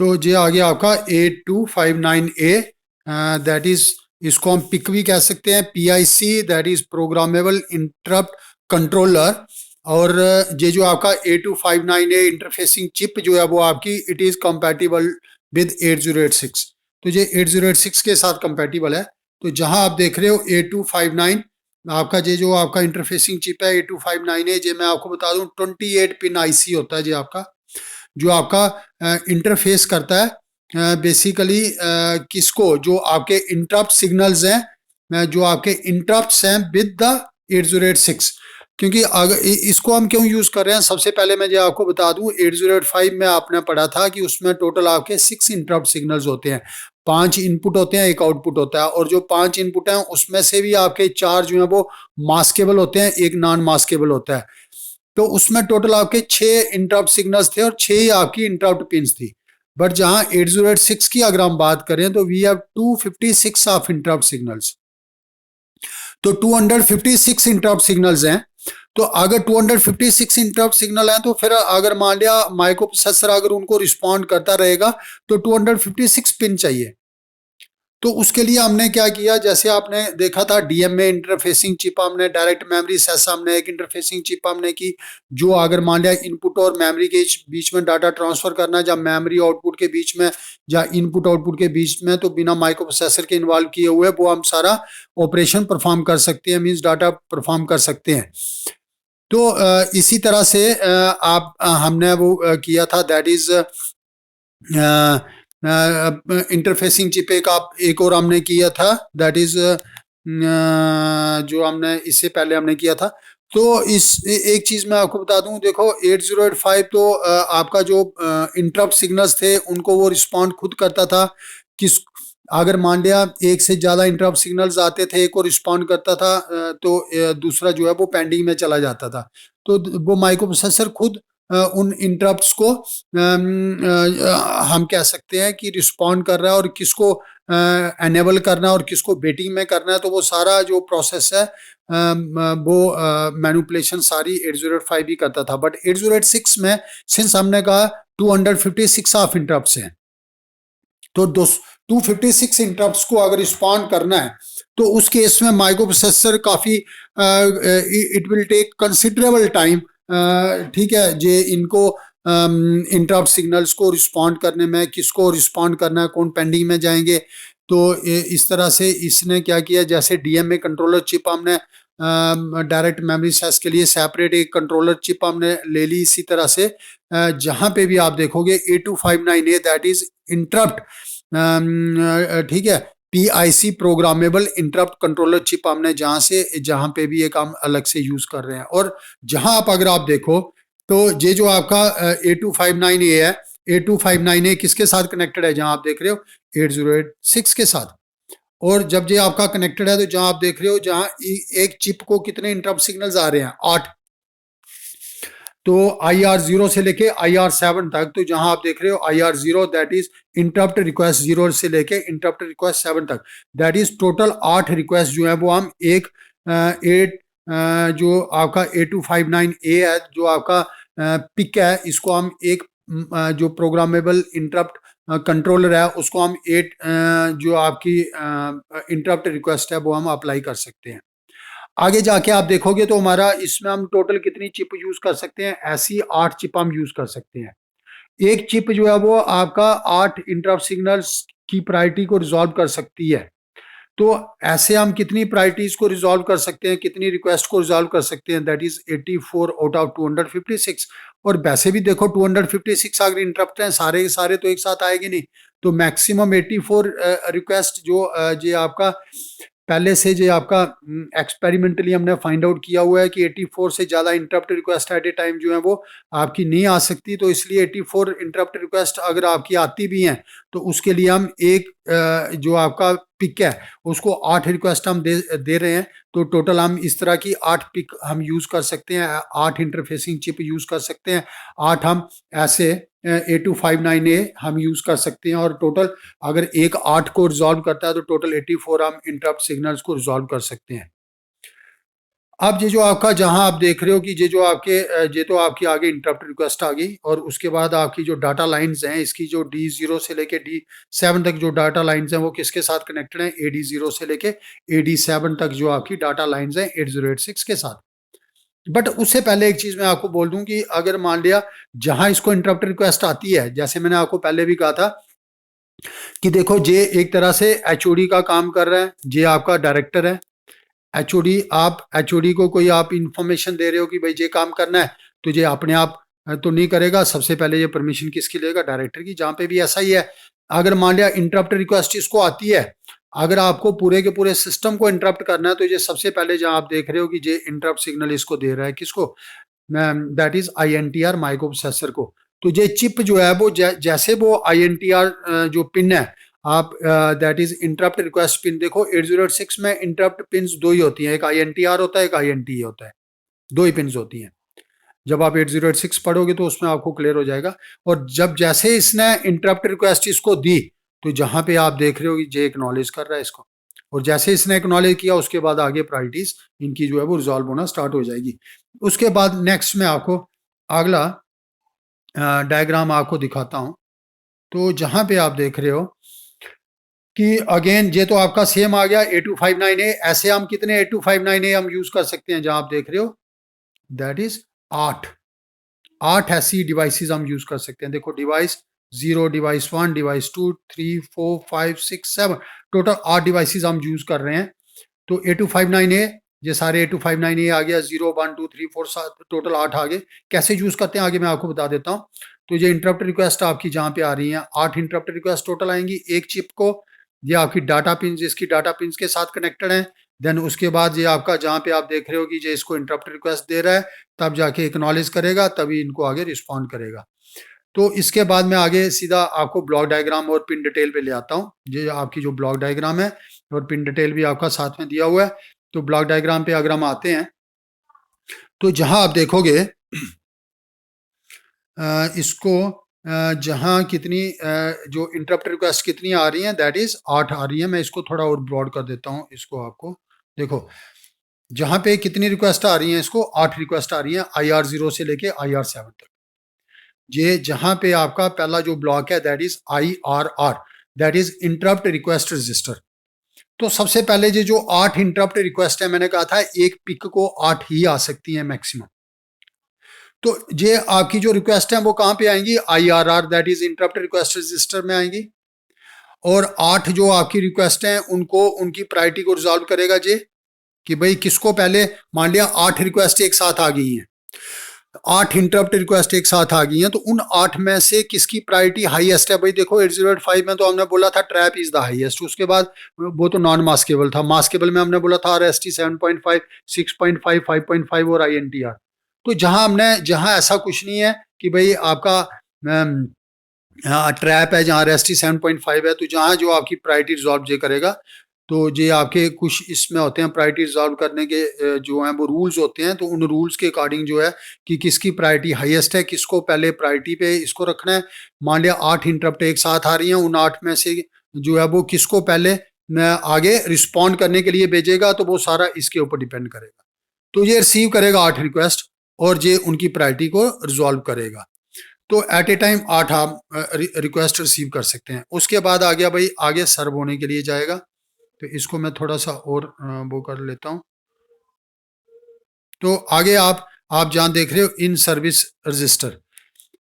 तो ये आ गया आपका A259A, दैट इज, इसको हम पिक भी कह सकते हैं, PIC, that is programmable interrupt controller. और ये जो आपका A259A इंटरफेसिंग चिप जो है वो आपकी इट इज कंपैटिबल विद 8086। तो ये 8086 के साथ कंपैटिबल है। तो जहां आप देख रहे हो A259 आपका, ये जो आपका इंटरफेसिंग चिप है A259A, ये मैं आपको बता दूं 28 पिन IC होता है, ये आपका जो आपका इंटरफेस करता है बेसिकली किसको, जो आपके इंटरप्ट सिग्नल्स हैं, जो आपके इंटरप्ट्स हैं विद द 8086। क्योंकि अगर इसको हम क्यों यूज कर रहे हैं, सबसे पहले मैं जो आपको बता दूं 8085 में आपने पढ़ा था कि उसमें टोटल आपके 6 इंटरप्ट सिग्नल्स होते हैं, 5 इनपुट होते हैं, 1 आउटपुट होता है। और जो 5 इनपुट हैं उसमें से भी आपके 4 जो है वो मास्केबल होते हैं, 1 नॉन मास्केबल होता है। तो उसमें टोटल आपके 6 इंटरप्ट सिग्नल्स थे और 6 ही आपकी इंटरप्ट पिंस थी। बट जहां 8086 की अगर हम बात करें तो we have 256 of interrupt signals. तो 256 इंटरप्ट सिग्नल्स हैं। तो अगर 256 इंटरप्ट सिग्नल हैं तो फिर अगर मान लिया माइक्रो प्रोसेसर अगर उनको रिस्पॉन्ड करता रहेगा तो 256 पिन चाहिए। तो उसके लिए हमने क्या किया, जैसे आपने देखा था DMA इंटरफेसिंग चिप, हमने डायरेक्ट मेमोरी सेस, हमने एक इंटरफेसिंग चिप हमने की, जो अगर मान लिया इनपुट और मेमोरी के बीच में डाटा ट्रांसफर करना, या मेमोरी आउटपुट के बीच में या इनपुट आउटपुट के बीच में, तो बिना माइक्रो प्रोसेसर के इन्वॉल्व किए हुए वो हम सारा ऑपरेशन परफॉर्म कर सकते हैं, मीन्स डाटा परफॉर्म कर सकते हैं। तो इसी तरह से आप हमने वो किया था, दैट इज इंटरफेसिंग चिप एक और हमने किया था, दैट इज जो हमने इससे पहले हमने किया था। तो इस एक चीज मैं आपको बता दूं, देखो 8085 तो आपका जो इंटरप्ट सिग्नल्स थे उनको वो रिस्पॉन्ड खुद करता था। किस अगर मान लिया एक से ज्यादा इंटरप्ट सिग्नल्स आते थे, एक और रिस्पॉन्ड करता था तो दूसरा जो है वो पेंडिंग में चला जाता था। तो वो माइक्रो प्रोसेसर खुद उन इंटरप्ट्स को हम कह सकते हैं कि रिस्पॉन्ड कर रहा है, और किसको एनेबल करना है और किसको वेटिंग में करना है। तो वो सारा जो प्रोसेस है वो मैनिपुलेशन सारी 8085 भी करता था। बट 8086 में सिंस हमने कहा 256 ऑफ इंटरप्ट्स हैं, तो 256 इंटरप्ट्स को अगर रिस्पॉन्ड करना है तो उस केस में माइक्रो प्रोसेसर काफी it will take considerable time, ठीक है, जे इनको इंटरप्ट सिग्नल्स को रिस्पॉन्ड करने में, किसको रिस्पॉन्ड करना है, कौन पेंडिंग में जाएंगे। तो इस तरह से इसने क्या किया, जैसे DMA कंट्रोलर चिप हमने डायरेक्ट मेमोरी सेस के लिए सेपरेट एक कंट्रोलर चिप हमने ले ली, इसी तरह से जहां पे भी आप देखोगे A259A दैट इज इंटरप्ट, ठीक है, PIC programmable interrupt controller chip हमने जहां पे भी एक हम अलग से यूज कर रहे हैं। और जहां आप अगर आप देखो तो ये जो आपका A259A है, A259A किसके साथ कनेक्टेड है, जहां आप देख रहे हो 8086 के साथ। और जब ये आपका कनेक्टेड है तो जहां आप देख रहे हो, जहां एक चिप को कितने इंटरप्ट सिग्नल्स आ रहे हैं, 8। तो IR0 से लेके IR7 तक, तो जहां आप देख रहे हो IR0 that is interrupt request 0 से लेके इंटरप्ट रिक्वेस्ट 7 तक, दैट इज टोटल 8 रिक्वेस्ट जो है वो हम एक जो आपका A259A है, जो आपका पिक है, इसको हम एक जो प्रोग्रामेबल इंटरप्ट कंट्रोलर है उसको हम 8 जो आपकी इंटरप्ट रिक्वेस्ट है वो हम अप्लाई कर सकते हैं। आगे जाके आप देखोगे तो हमारा इसमें हम टोटल कितनी चिप यूज कर सकते हैं, ऐसी 8 चिप हम यूज कर सकते हैं। एक चिप जो है वो आपका 8 इंटरप्ट सिग्नल्स की प्रायोरिटी को रिजॉल्व कर सकती है। तो ऐसे हम कितनी प्रायोरिटीज को रिजॉल्व कर सकते हैं, कितनी रिक्वेस्ट को रिजॉल्व कर सकते हैं, दैट इज 84 आउट ऑफ 256। और वैसे भी देखो 256 अगर इंटरप्ट हैं, सारे के सारे तो एक साथ आएंगे नहीं। तो मैक्सिमम 84 रिक्वेस्ट जो ये आपका पहले से जो आपका एक्सपेरिमेंटली हमने फाइंड आउट किया हुआ है कि 84 से ज़्यादा interrupt request at a time जो है वो आपकी नहीं आ सकती। तो इसलिए 84 इंटरप्ट रिक्वेस्ट अगर आपकी आती भी हैं तो उसके लिए हम एक जो आपका पिक है उसको 8 रिक्वेस्ट हम दे रहे हैं। तो टोटल हम इस तरह की 8 पिक हम यूज़ कर सकते हैं, 8 इंटरफेसिंग चिप यूज़ कर सकते हैं, 8 हम ऐसे A259A हम यूज़ कर सकते हैं। और टोटल अगर एक 8 को रिजॉल्व करता है तो टोटल 84 हम इंटरप्ट सिग्नल्स को रिजॉल्व कर सकते हैं। अब ये जो आपका जहां आप देख रहे हो कि ये जो आपके ये तो आपकी आगे इंटरप्ट रिक्वेस्ट आ गई, और उसके बाद आपकी जो डाटा लाइंस हैं, इसकी जो D0 से लेके D7 तक जो डाटा लाइंस हैं वो किसके साथ कनेक्टेड हैं? AD0 से लेके AD7 तक जो आपकी डाटा लाइंस हैं 8086 के साथ। बट उससे पहले एक चीज मैं आपको बोल दूं कि अगर मान लिया जहां इसको इंटरप्ट रिक्वेस्ट आती है, जैसे मैंने आपको पहले भी कहा था कि देखो जे एक तरह से HOD का काम कर रहा है, जे आपका डायरेक्टर है। एचओडी, आप एचओडी को कोई आप इंफॉर्मेशन दे रहे हो कि भाई ये काम करना है, तो ये अपने आप तो नहीं करेगा। सबसे पहले ये परमिशन किसकी लेगा? डायरेक्टर की। जहां पे भी ऐसा ही है, अगर मान लिया इंटरप्ट रिक्वेस्ट इसको आती है, अगर आपको पूरे के पूरे सिस्टम को इंटरप्ट करना है, तो ये सबसे पहले जहां आप देख रहे हो कि ये इंटरप्ट सिग्नल इसको दे रहा है, किसको? That is INTR micro processor को। तो ये चिप जो है वो जैसे वो INTR जो पिन है, आप that is interrupt request pin. देखो 8086 में इंटरप्ट पिन दो ही होती हैं, एक INTR होता है, एक INT होता है, दो ही पिन होती हैं। जब आप 8086 पढ़ोगे तो उसमें आपको क्लियर हो जाएगा। और जब जैसे इसने इंटरप्ट रिक्वेस्ट इसको दी, तो जहां पे आप देख रहे हो कि जे एक्नॉलेज कर रहा है इसको, और जैसे इसने एक्नॉलेज किया उसके बाद आगे प्रायोरिटीज इनकी जो है वो रिजॉल्व होना स्टार्ट हो जाएगी। उसके बाद नेक्स्ट में आपको अगला डायग्राम आपको दिखाता हूं। तो जहां पे आप देख रहे हो कि अगेन ये तो आपका सेम आ गया 8259A। ऐसे हम कितने 8259A हम यूज कर सकते हैं? जहां आप देख रहे हो दैट इज 8 ऐसी डिवाइसेस हम यूज कर सकते हैं। देखो device 0, device 1, device 2, 3, 4, 5, 6, 7, total 8 devices हम यूज कर रहे हैं। तो 8259A, ये सारे 8259A आ गया, 0, 1, 2, 3, 4, 7, टोटल 8 आ गए। कैसे यूज करते हैं आगे मैं आपको बता देता हूँ। तो ये इंटरप्ट रिक्वेस्ट आपकी जहां पे आ रही है, 8 इंटरप्ट रिक्वेस्ट टोटल आएंगी एक चिप को। ये आपकी डाटा पिन, इसकी डाटा पिन के साथ कनेक्टेड है। देन उसके बाद ये आपका जहां पे आप देख रहे हो कि ये इसको इंटरप्ट रिक्वेस्ट दे रहा है, तब जाके एक्नॉलेज करेगा, तभी इनको आगे रिस्पॉन्ड करेगा। तो इसके बाद मैं आगे सीधा आपको ब्लॉक डायग्राम और पिन डिटेल पे ले आता हूँ। ये आपकी जो ब्लॉक डायग्राम है और पिन डिटेल भी आपका साथ में दिया हुआ है। तो ब्लॉक डायग्राम पे अगर हम आते हैं, तो जहां आप देखोगे इसको जहां कितनी जो इंटरप्ट रिक्वेस्ट कितनी आ रही हैं, दैट इज 8 आ रही है। मैं इसको थोड़ा और ब्रॉड कर देता हूं इसको आपको। देखो जहां पे कितनी रिक्वेस्ट आ रही हैं, इसको 8 रिक्वेस्ट आ रही हैं IR0 से लेके IR7 तक। ये जहां पे आपका पहला जो ब्लॉक है that is IRR, that is interrupt request register. तो सबसे पहले ये जो 8 इंटरप्ट रिक्वेस्ट है, मैंने कहा था एक पिक को 8 ही आ सकती है मैक्सिमम। तो ये आपकी जो रिक्वेस्ट है वो कहां पे आएंगी? IRR, that is interrupt request register में आएंगी। और 8 जो आपकी रिक्वेस्ट हैं उनको उनकी प्रायोरिटी को रिजॉल्व करेगा जे, कि भाई किसको पहले, मान लिया 8 रिक्वेस्ट एक साथ आ गई हैं, 8 इंटरप्ट रिक्वेस्ट एक साथ आ गई हैं, तो उन 8 में से किसकी प्रायोरिटी हाईएस्ट है? भाई देखो 8085 में तो हमने बोला था ट्रैप इज द हाईएस्ट, उसके बाद वो तो नॉन मास्केबल था। मास्केबल में हमने बोला था RST 7.5, 6.5, 5.5 और INTR। तो जहां ऐसा कुछ नहीं है कि भाई आपका ट्रैप है, जहां RST 7.5 है, तो जहां जो आपकी प्रायोरिटी रिजॉल्व जे करेगा, तो ये आपके कुछ इसमें होते हैं प्रायोरिटी रिजॉल्व करने के जो हैं वो रूल्स होते हैं। तो उन रूल्स के अकॉर्डिंग जो है कि किसकी प्रायोरिटी हाईएस्ट है, किसको पहले प्रायोरिटी पे इसको रखना है। मान लिया 8 इंटरप्ट एक साथ आ रही हैं, उन 8 में से जो है वो किसको पहले आगे रिस्पॉन्ड करने के लिए भेजेगा, तो वो सारा इसके ऊपर डिपेंड करेगा। तो ये रिसीव करेगा 8 रिक्वेस्ट और ये उनकी प्रायोरिटी को रिजॉल्व करेगा। तो एट ए टाइम 8 आप रिक्वेस्ट रिसीव कर सकते हैं। उसके बाद आ गया भाई आगे सर्व होने के लिए जाएगा। तो इसको मैं थोड़ा सा और वो कर लेता हूं। तो आगे आप जहां देख रहे हो इन सर्विस रजिस्टर,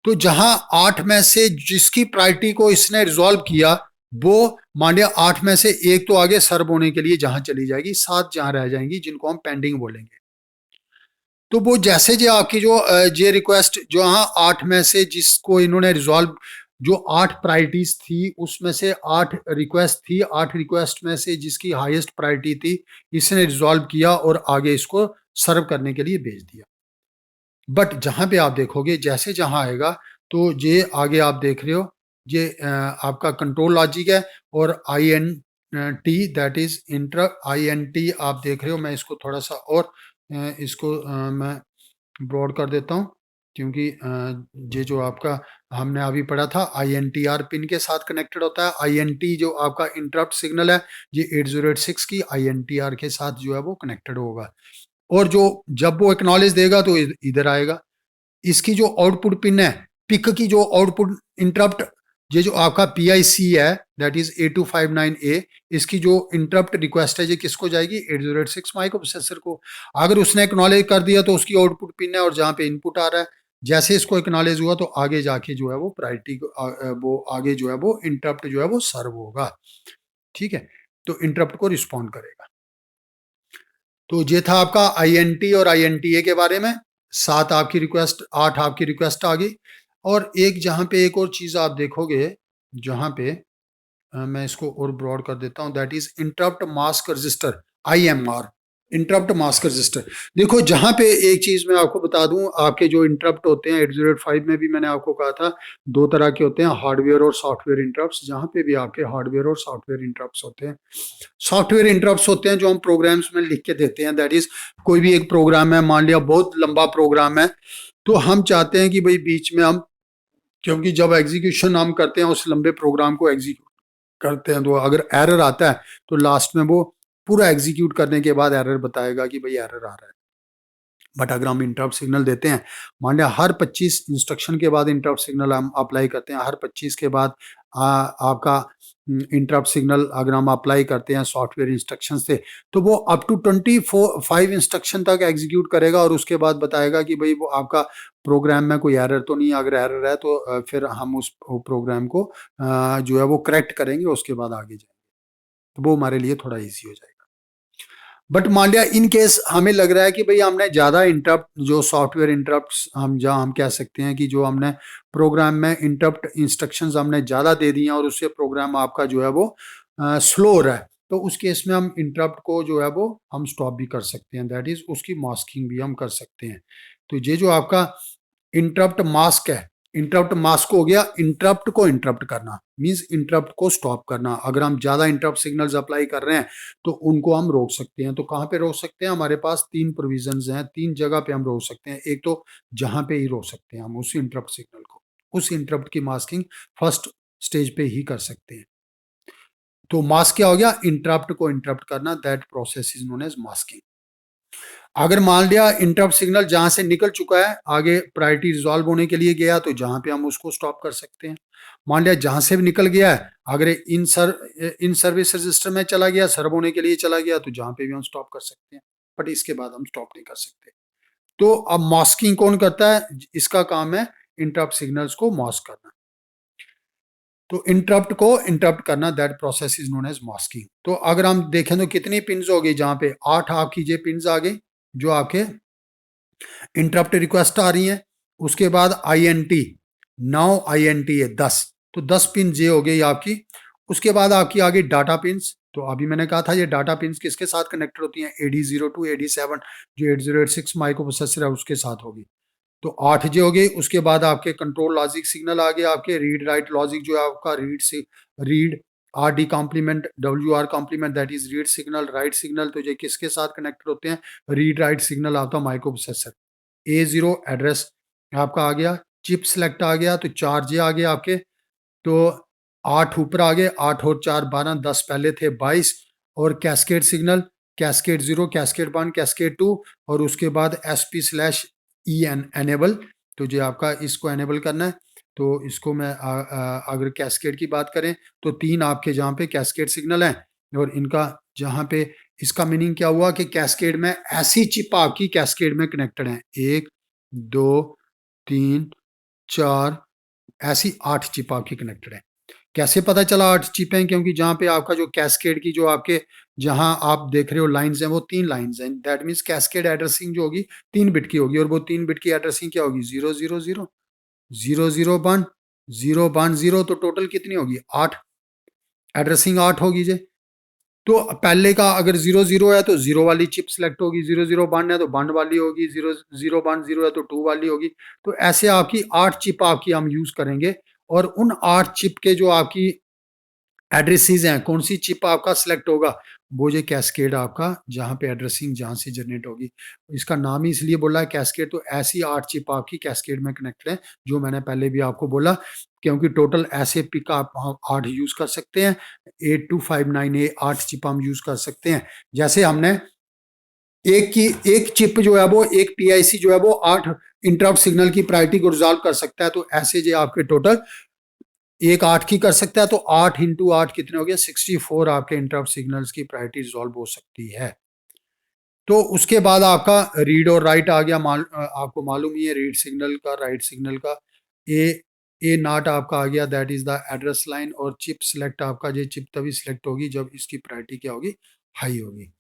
तो जहां 8 में से जिसकी प्रायोरिटी को इसने रिजॉल्व किया, वो मान लिया 8 में से एक तो आगे सर्व होने के लिए जहां चली जाएगी, 7 जहां रह जाएंगी जिनको हम पेंडिंग बोलेंगे। तो वो जैसे जो आपकी जो जे रिक्वेस्ट जो हाँ 8 में से जिसको इन्होंने रिजॉल्व, जो 8 प्रायोरिटीज थी उसमें से 8 रिक्वेस्ट थी, 8 रिक्वेस्ट में से जिसकी हाईएस्ट प्रायोरिटी थी इसने रिजॉल्व किया और आगे इसको सर्व करने के लिए भेज दिया। बट जहां पे आप देखोगे जैसे जहां आएगा, तो ये आगे आप देख रहे हो ये आपका कंट्रोल लॉजिक है, और INT that is inter INT आप देख रहे हो। मैं इसको थोड़ा सा और इसको मैं ब्रॉड कर देता हूँ, क्योंकि ये जो आपका हमने अभी पढ़ा था INTR पिन के साथ कनेक्टेड होता है। INT जो आपका इंटरप्ट सिग्नल है, ये 8086 की INTR के साथ जो है वो कनेक्टेड होगा। और जो जब वो एक्नॉलेज देगा तो इधर आएगा। इसकी जो आउटपुट पिन है, पिक की जो आउटपुट इंटरप्ट, ये जो आपका PIC है दैट इज 8259A, इसकी जो इंटरप्ट रिक्वेस्ट है ये किसको जाएगी? 8086 माइक्रो प्रोसेसर को। अगर उसने एक्नॉलेज कर दिया तो उसकी आउटपुट पिन है और जहां पे इनपुट आ रहा है, जैसे इसको एक्नॉलेज हुआ तो आगे जाके जो है वो प्रायोरिटी वो आगे जो है वो इंटरप्ट जो है वो सर्व होगा। ठीक है, तो इंटरप्ट को रिस्पॉन्ड करेगा। तो ये था आपका INT और INTA के बारे में। 8 आपकी रिक्वेस्ट आ गई। और एक जहां पे एक और चीज आप देखोगे, जहां पे मैं इसको और ब्रॉड कर देता हूं, that is interrupt mask register, IMR, interrupt mask register. देखो जहां पे एक चीज मैं आपको बता दूं, आपके जो इंटरप्ट होते हैं 8085 में भी मैंने आपको कहा था, दो तरह के होते हैं, हार्डवेयर और सॉफ्टवेयर इंटरप्ट्स। जहां पे भी आपके हार्डवेयर और सॉफ्टवेयर इंटरप्ट्स होते हैं, सॉफ्टवेयर इंटरप्ट्स होते हैं जो हम प्रोग्राम्स में लिख के देते हैं। दैट इज कोई भी एक प्रोग्राम है, मान लिया बहुत लंबा प्रोग्राम है, तो हम चाहते हैं कि भाई बीच में हम, क्योंकि जब एग्जीक्यूशन हम करते हैं उस लंबे प्रोग्राम को एग्जीक्यूट करते हैं, तो अगर एरर आता है तो लास्ट में वो पूरा एग्जीक्यूट करने के बाद एरर बताएगा कि भाई एरर आ रहा है। बट अगर हम इंटरप्ट सिग्नल देते हैं, मान लिया हर 25 इंस्ट्रक्शन के बाद इंटरप्ट सिग्नल हम अप्लाई करते हैं, हर 25 के बाद आपका इंटरप्ट सिग्नल अगर हम अप्लाई करते हैं सॉफ्टवेयर इंस्ट्रक्शन से, तो वो अप टू 25 इंस्ट्रक्शन तक एग्जीक्यूट करेगा और उसके बाद बताएगा कि भाई वो आपका प्रोग्राम में कोई एरर तो नहीं। अगर एरर है तो फिर हम उस प्रोग्राम को जो है वो करेक्ट करेंगे, उसके बाद आगे जाएंगे, तो वो हमारे लिए थोड़ा ईजी हो जाएगा। बट मान लिया इन केस हमें लग रहा है कि भाई हमने ज्यादा इंटरप्ट, जो सॉफ्टवेयर इंटरप्ट हम जहां हम कह सकते हैं कि जो हमने प्रोग्राम में इंटरप्ट इंस्ट्रक्शंस हमने ज्यादा दे दी हैं और उससे प्रोग्राम आपका जो है वो स्लो हो रहा है, तो उस केस में हम इंटरप्ट को जो है वो हम स्टॉप भी कर सकते हैं, दैट इज उसकी मास्किंग भी हम कर सकते हैं। तो ये जो आपका इंटरप्ट मास्क है, इंटरप्ट मास्क हो गया इंटरप्ट को इंटरप्ट करना, मींस इंटरप्ट को स्टॉप करना। अगर हम ज्यादा इंटरप्ट सिग्नल्स अप्लाई कर रहे हैं तो उनको हम रोक सकते हैं। तो कहाँ पे रोक सकते हैं? हमारे पास 3 प्रोविजंस हैं, 3 जगह पे हम रोक सकते हैं। एक तो जहां पे ही रोक सकते हैं हम उस इंटरप्ट सिग्नल को, उस इंटरप्ट की मास्किंग फर्स्ट स्टेज पे ही कर सकते हैं। तो मास्क क्या हो गया? इंटरप्ट को इंटरप्ट करना, that process is known as masking. अगर मान लिया इंटरप्ट सिग्नल जहां से निकल चुका है, आगे प्रायोरिटी रिजॉल्व होने के लिए गया, तो जहां पे हम उसको स्टॉप कर सकते हैं। मान लिया जहां से भी निकल गया है, अगर इन सर्विस रजिस्टर में चला गया, सर्व होने के लिए चला गया, तो जहां पे भी हम स्टॉप कर सकते हैं, बट इसके बाद हम स्टॉप नहीं कर सकते। तो अब मास्किंग कौन करता है? इसका काम है इंटरप्ट सिग्नल्स को मास्क करना। तो इंटरप्ट को इंटरप्ट करना, that process is known as masking. तो अगर हम देखें तो कितनी पिन्स हो गई? जहां पे 8 आपकी ये पिन्स आ गई जो आपके इंटरप्ट रिक्वेस्ट आ रही है। उसके बाद INT, 9 INT है 10, तो 10 पिन जे हो गई आपकी। उसके बाद आपकी आ गई डाटा पिन्स। तो अभी मैंने कहा था ये डाटा पिन्स किसके साथ कनेक्टेड होती हैं? AD02 AD7 जो 8086 माइक्रो प्रोसेसर है उसके साथ होगी। तो 8 जे हो गई। उसके बाद आपके कंट्रोल लॉजिक सिग्नल आ गए, आपके रीड राइट लॉजिक जो है आपका रीड से read RD complement WR complement, that is read signal write signal. तो ये किसके साथ कनेक्टेड होते हैं? रीड राइट सिग्नल आपका माइक्रो प्रोसेसर। A0 एड्रेस आपका आ गया, चिप सेलेक्ट आ गया, तो 4 जे आ गए आपके। तो 8 ऊपर आ गए, 8 और 4 12, 10 पहले थे 22। और cascade signal, cascade 0, cascade 1, cascade 2, और उसके बाद SP/EN एनेबल। तो जो आपका इसको एनेबल करना है, तो इसको मैं अगर कैस्केड की बात करें तो 3 आपके जहाँ पे कैस्केड सिग्नल हैं, और इनका जहाँ पे इसका मीनिंग क्या हुआ कि कैस्केड में ऐसी चिप आपकी कैस्केड में कनेक्टेड है, 1 2 3 4, ऐसी 8 चिप आपकी कनेक्टेड है। कैसे पता चला 8 चिप हैं? क्योंकि जहां पे आपका जो कैस्केड की जो आपके जहां आप देख रहे हो लाइंस हैं वो 3 लाइंस हैं, दैट मीन्स कैस्केड एड्रेसिंग जो होगी 3 बिट की होगी, और वो 3 बिट की एड्रेसिंग क्या होगी? 000 001 010, तो टोटल कितनी होगी? 8 एड्रेसिंग 8 होगी जे। तो पहले का अगर 00 है तो 0 वाली चिप सेलेक्ट होगी, 00 है तो 1 वाली होगी, 0010 है तो 2 वाली होगी। तो ऐसे आपकी 8 चिप आपकी हम यूज करेंगे, और उन 8 चिप के जो आपकी एड्रेसेस हैं, कौन सी चिप आपका सिलेक्ट होगा? वो जो कैस्केड आपका जहां पे एड्रेसिंग जहां से जनरेट होगी, इसका नाम ही इसलिए बोला है कैस्केड। तो ऐसी 8 चिप आपकी कैस्केड में कनेक्टेड है, जो मैंने पहले भी आपको बोला, क्योंकि टोटल ऐसे पिक आप 8 यूज कर सकते हैं। 8259A 8 चिप हम यूज कर सकते हैं। जैसे हमने एक चिप जो है वो, एक पीआईसी जो है वो 8 इंटरप्ट सिग्नल की प्रायोरिटी को रिजॉल्व कर सकता है। तो ऐसे जो आपके टोटल एक 8 की कर सकता है, तो 8 इंटू 8 कितने हो गए, 64 आपके इंटरप्ट सिग्नल्स की प्रायोरिटी रिजॉल्व हो सकती है। तो उसके बाद आपका रीड और राइट आ गया। आपको मालूम ही है रीड सिग्नल का, राइट सिग्नल का। ए ए नॉट आपका आ गया, that is the address line. और चिप सिलेक्ट आपका, ये चिप तभी सिलेक्ट होगी जब इसकी प्रायोरिटी क्या होगी, हाई होगी।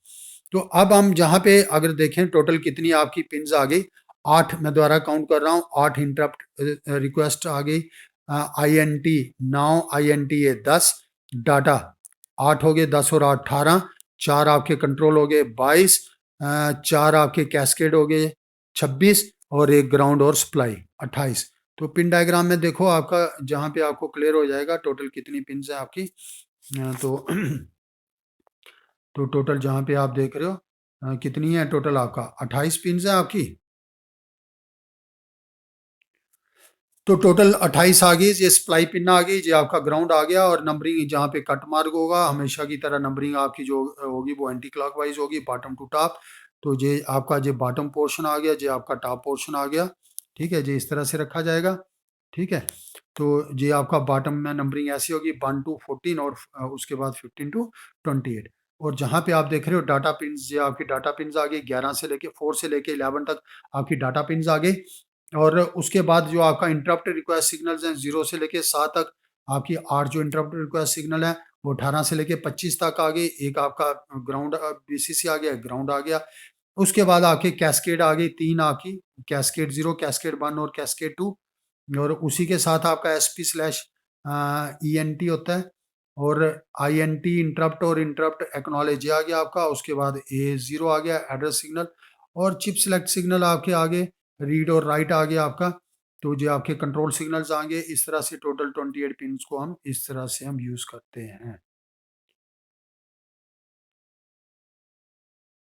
तो अब हम जहाँ पे अगर देखें टोटल कितनी आपकी पिन्स आ गई, 8, मैं दोबारा काउंट कर रहा हूँ, 8 इंटरप्ट रिक्वेस्ट आ गई। I N T 9, I N T A 10, data 8 हो गए, 10 और 8 18, 4 आपके कंट्रोल हो गए 22, 4 आपके कैस्केड हो गए 26, और एक ग्राउंड और सप्लाई 28। तो पिन डायग्राम में देखो आपका, जहाँ पे आपको क्लियर हो जाएगा टोटल कितनी पिन्स है आपकी। तो तो टोटल जहाँ पे आप देख रहे हो कितनी है टोटल आपका, 28 पिन्स है आपकी। तो टोटल 28 आ गई, ये सप्लाई पिन आ गई, ये आपका ग्राउंड आ गया। और नंबरिंग जहाँ पे कट मार्क होगा हमेशा की तरह नंबरिंग आपकी जो होगी वो एंटी क्लॉकवाइज होगी, बॉटम टू टॉप। तो ये आपका जो बॉटम पोर्शन आ गया, ये आपका टॉप पोर्शन आ गया। ठीक है, ये इस तरह से रखा जाएगा। ठीक है, तो ये आपका बॉटम में नंबरिंग ऐसी होगी 1 to 14, और उसके बाद 15 to 28। और जहाँ पे आप देख रहे हो डाटा पिन्स, ये आपकी डाटा पिन्स आ गई, 11 से लेके 4 से लेके 11 तक आपकी डाटा पिन्स आ गई। और उसके बाद जो आपका इंटरप्ट रिक्वेस्ट सिग्नल्स हैं 0 से लेके 7 तक, आपकी 8 जो इंटरप्ट रिक्वेस्ट सिग्नल है वो 18 से लेके 25 तक आ गई। एक आपका ग्राउंड बीसीसी आ गया, ग्राउंड आ गया। उसके बाद आपकी कैस्केड आ गई, 3 आपकी, कैस्केड 0, कैस्केड 1 और कैस्केड 2। और उसी के साथ आपका SP slash E N T होता है, और आई एन टी इंटरप्ट और इंटरप्ट एक्नॉलेज आ गया आपका। उसके बाद ए 0 आ गया एड्रेस सिग्नल, और चिप सेलेक्ट सिग्नल आपके आगे, रीड और राइट आ गया आपका। तो जो आपके कंट्रोल सिग्नल्स आएंगे, इस तरह से टोटल 28 पिन को हम इस तरह से हम यूज करते हैं।